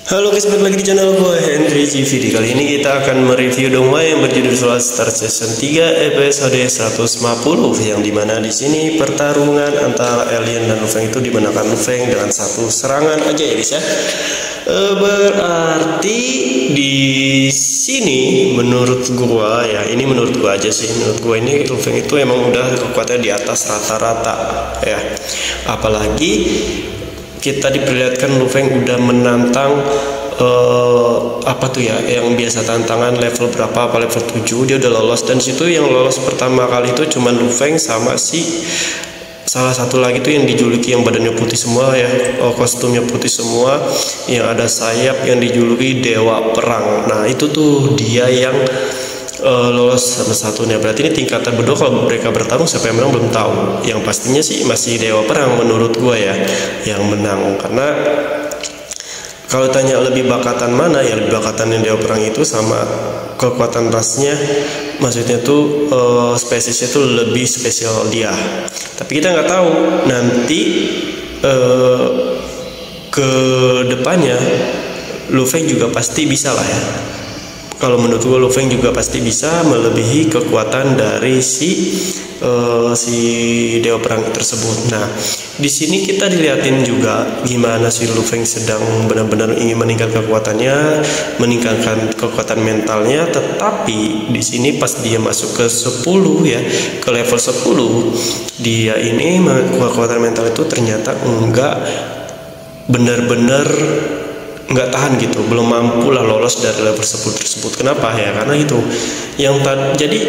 Halo guys, balik lagi di channel gue Henry GVD. Kali ini kita akan mereview dongma yang berjudul Soul Star Season 3 episode 150, yang dimana di sini pertarungan antara Alien dan Lufeng itu dimenangkan Lufeng dengan satu serangan aja ya guys ya. Berarti di sini menurut gua ya, ini menurut gua aja sih, menurut gua ini Lufeng itu emang udah kekuatannya di atas rata-rata ya. Apalagi kita diperlihatkan Lufeng udah menantang apa tuh ya, yang biasa tantangan level berapa, apa level 7 dia udah lolos. Dan situ yang lolos pertama kali itu cuman Lufeng sama si salah satu lagi tuh yang dijuluki yang badannya putih semua ya, kostumnya putih semua, yang ada sayap, yang dijuluki Dewa Perang. Nah itu tuh dia yang lolos sama satunya. Berarti ini tingkatan berdua, kalau mereka bertarung siapa yang menang belum tahu. Yang pastinya sih masih Dewa Perang menurut gue ya yang menang, karena kalau tanya lebih bakatan mana ya, lebih bakatan yang Dewa Perang itu sama kekuatan rasnya, maksudnya tuh spesiesnya tuh lebih spesial dia. Tapi kita nggak tahu nanti ke depannya Lufeng juga pasti bisa lah ya. Kalau menurut gue Lufeng juga pasti bisa melebihi kekuatan dari si Dewa Perang tersebut. Nah, di sini kita dilihatin juga gimana si Lufeng sedang benar-benar ingin meningkatkan kekuatannya, meningkatkan kekuatan mentalnya. Tetapi di sini pas dia masuk ke 10 ya, ke level 10, dia ini kekuatan mental itu ternyata enggak benar-benar nggak tahan gitu, belum mampu lah lolos dari level 10 tersebut. Kenapa ya? Karena itu yang jadi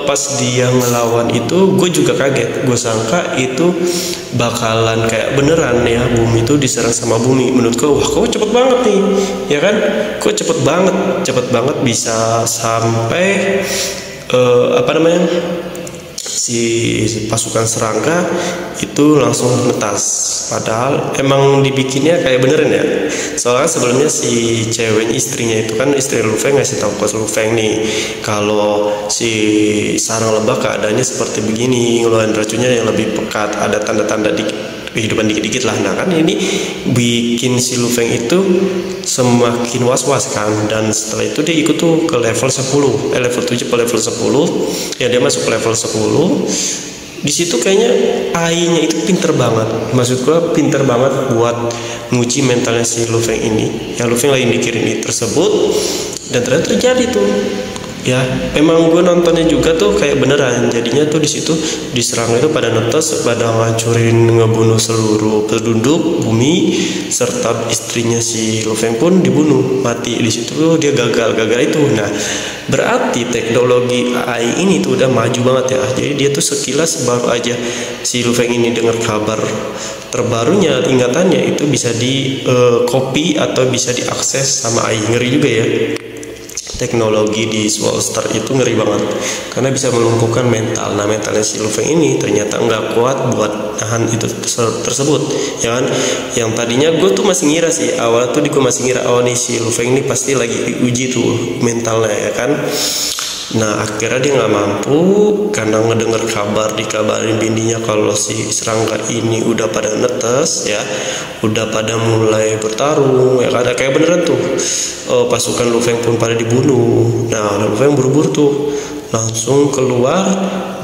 pas dia ngelawan itu gue juga kaget, gue sangka itu bakalan kayak beneran ya, bumi itu diserang sama bumi. Menurut gue, wah kok cepet banget nih ya kan, kok cepet banget bisa sampai apa namanya, si pasukan serangga itu langsung menetas. Padahal emang dibikinnya kayak beneran ya. Soalnya sebelumnya si cewek istrinya itu kan, istri Lufeng ngasih tahu ke Lufeng nih kalau si sarang lebah keadaannya seperti begini, ngeluarin racunnya yang lebih pekat, ada tanda-tanda kehidupan dikit-dikit lah. Nah kan ini bikin si Lufeng itu semakin was-was kan. Dan setelah itu dia ikut tuh ke level 10, level 7 ke level 10 ya, dia masuk ke level 10. Di situ kayaknya AI-nya itu pinter banget, maksud gue pinter banget buat nguji mentalnya si Lufeng ini. Yang Lufeng lagi mikirin ini tersebut, dan ternyata terjadi tuh ya. Emang gue nontonnya juga tuh kayak beneran, jadinya tuh di situ diserang itu pada netes, pada ngancurin, ngebunuh seluruh penduduk bumi, serta istrinya si Lufeng pun dibunuh mati. Di situ tuh dia gagal itu. Nah berarti teknologi AI ini tuh udah maju banget ya. Jadi dia tuh sekilas baru aja si Lufeng ini dengar kabar terbarunya, ingatannya itu bisa di copy atau bisa diakses sama AI. Ngeri juga ya, teknologi di Soul Star itu ngeri banget karena bisa melumpuhkan mental. Nah mentalnya si Lufeng ini ternyata nggak kuat buat nahan itu tersebut ya kan. Yang tadinya gue tuh masih ngira sih, awalnya tuh gue masih ngira, oh nih si Lufeng ini pasti lagi diuji tuh mentalnya ya kan. Nah akhirnya dia nggak mampu karena ngedenger kabar, dikabarin bininya kalau si serangga ini udah pada netes ya, udah pada mulai bertarung ya kan. Kayak beneran tuh pasukan Lufeng pun pada dibunuh. Nah Lufeng buru-buru tuh langsung keluar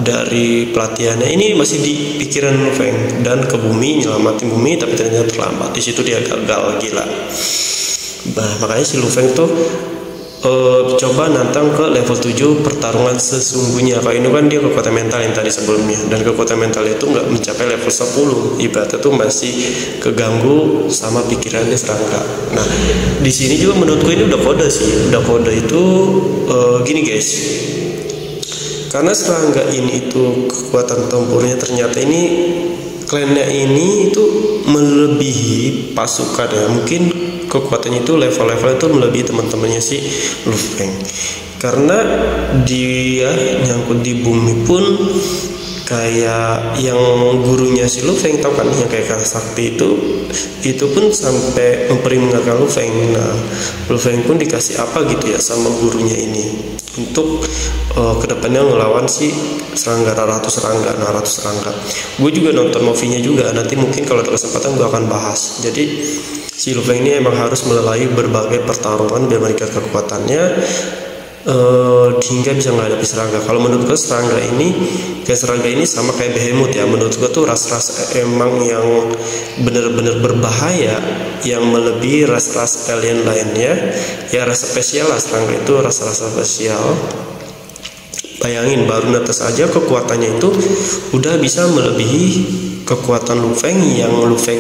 dari pelatihannya. Ini masih di pikiran Lufeng dan ke bumi, nyelamatin bumi, tapi ternyata terlambat. Di situ dia gagal gila. Nah makanya si Lufeng tuh coba nantang ke level 7 pertarungan sesungguhnya. Kalau ini kan dia kekuatan mental yang tadi sebelumnya, dan kekuatan mental itu nggak mencapai level 10, ibaratnya tuh masih keganggu sama pikirannya serangga. Nah di sini juga menurutku ini udah kode sih, udah kode itu gini guys, karena serangga ini itu kekuatan tempurnya ternyata ini, klannya ini itu melebihi pasukan ya. Mungkin kekuatannya itu level-levelnya itu melebihi teman-temannya si Lufeng, karena dia nyangkut di bumi pun kayak yang gurunya si Lu Feng, tahu kan yang kayak Kara Sakti itu pun sampai memperingatkan Lu Feng. Nah, Lu Feng pun dikasih apa gitu ya sama gurunya ini untuk kedepannya ngelawan si Ratu Serangga. Nah, Ratu Serangga gue juga nonton movie-nya juga, nanti mungkin kalau ada kesempatan gue akan bahas. Jadi si Lu Feng ini emang harus melalui berbagai pertarungan biar meningkatkan kekuatannya hingga bisa menghadapi serangga. Kalau menurut gue serangga ini sama kayak Behemoth ya. Menurut gue tuh ras-ras emang yang bener-bener berbahaya, yang melebihi ras-ras alien lainnya. Ya ras spesial lah, serangga itu ras-ras spesial. Bayangin baru netes aja kekuatannya itu udah bisa melebihi kekuatan Lu Feng yang Lu Feng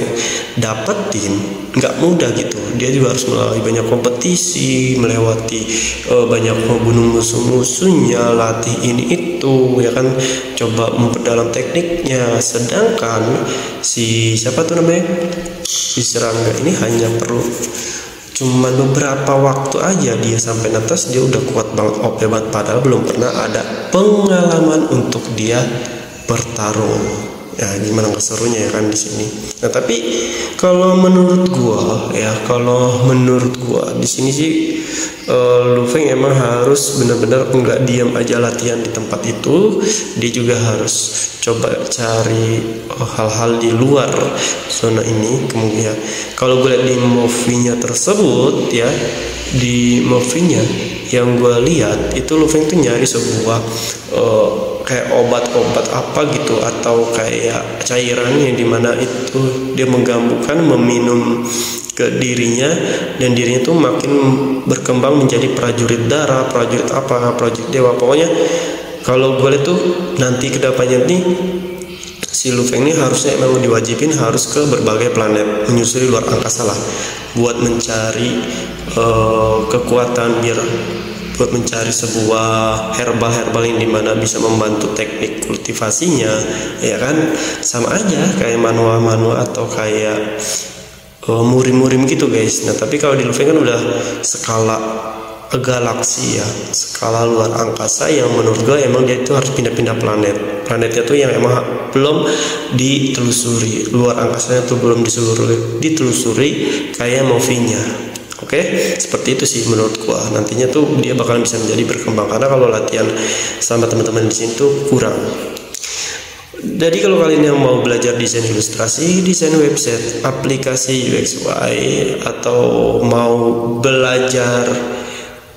dapetin. Nggak mudah gitu, dia juga harus melalui banyak kompetisi, melewati banyak membunuh musuh-musuhnya, latih ini itu ya kan, coba memperdalam tekniknya. Sedangkan si siapa tuh namanya, si serangga ini hanya perlu cuman beberapa waktu aja dia sampai netes, dia udah kuat banget, OP banget, padahal belum pernah ada pengalaman untuk dia bertarung. Ya gimana keserunya ya kan di sini. Nah tapi kalau menurut gua di sini sih Lu Feng emang harus benar-benar nggak diam aja latihan di tempat itu. Dia juga harus coba cari hal-hal di luar zona ini. Kemudian kalau gue lihat di movie-nya tersebut ya, di movie-nya yang gue lihat itu Lu Feng tuh nyari sebuah kayak obat-obat apa gitu, atau kayak cairan yang dimana itu dia menggambungkan, meminum ke dirinya, dan dirinya tuh makin berkembang menjadi prajurit darah, prajurit apa, prajurit dewa. Pokoknya kalau gue lihat tuh nanti kedepannya nih si Lu Feng ini harusnya emang diwajibin harus ke berbagai planet, menyusuri luar angkasa lah, buat mencari kekuatan, buat mencari sebuah herbal yang dimana bisa membantu teknik kultivasinya ya kan. Sama aja kayak manua atau kayak murim gitu guys. Nah tapi kalau di Lu Feng kan udah skala galaksi ya, skala luar angkasa, yang menurut gue emang dia itu harus pindah-pindah planetnya tuh yang emang belum ditelusuri, luar angkasanya tuh belum ditelusuri kayak movie-nya. Oke, seperti itu sih menurut gua. Nantinya tuh dia bakalan bisa menjadi berkembang, karena kalau latihan sama teman-teman di sini tuh kurang. Jadi kalau kalian yang mau belajar desain ilustrasi, desain website, aplikasi UX UI, atau mau belajar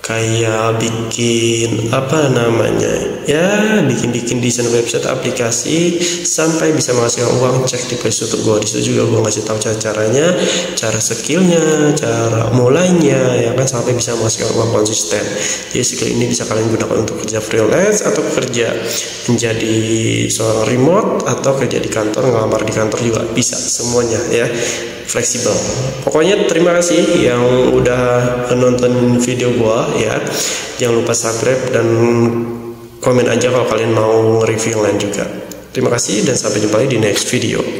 kayak bikin apa namanya ya, bikin desain website, aplikasi sampai bisa menghasilkan uang, cek di page YouTube gue. Disitu juga gue ngasih tahu caranya, cara skillnya, cara mulainya ya kan, sampai bisa menghasilkan uang konsisten. Jadi skill ini bisa kalian gunakan untuk kerja freelance, atau kerja menjadi seorang remote, atau kerja di kantor, ngelamar di kantor juga bisa, semuanya ya, fleksibel. Pokoknya terima kasih yang udah nonton video gua ya. Jangan lupa subscribe dan komen aja kalau kalian mau review yang lain juga. Terima kasih dan sampai jumpa lagi di next video.